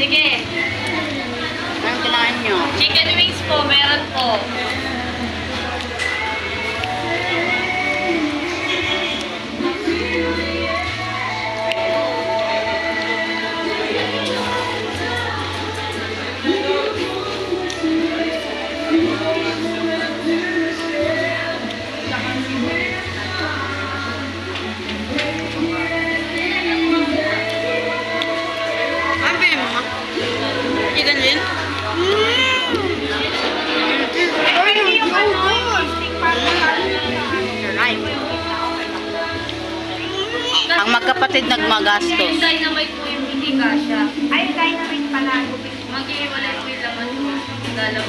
Sige. Anong kinain nyo? Chicken wings po, meron po. Ano ba yung mga? Chicken din? Ang magkapatid nagmagastos. Yung dynamite po yung hindi kasha. Ay, dynamite pala. Mag-iwalay po yung laman po. Dalawa.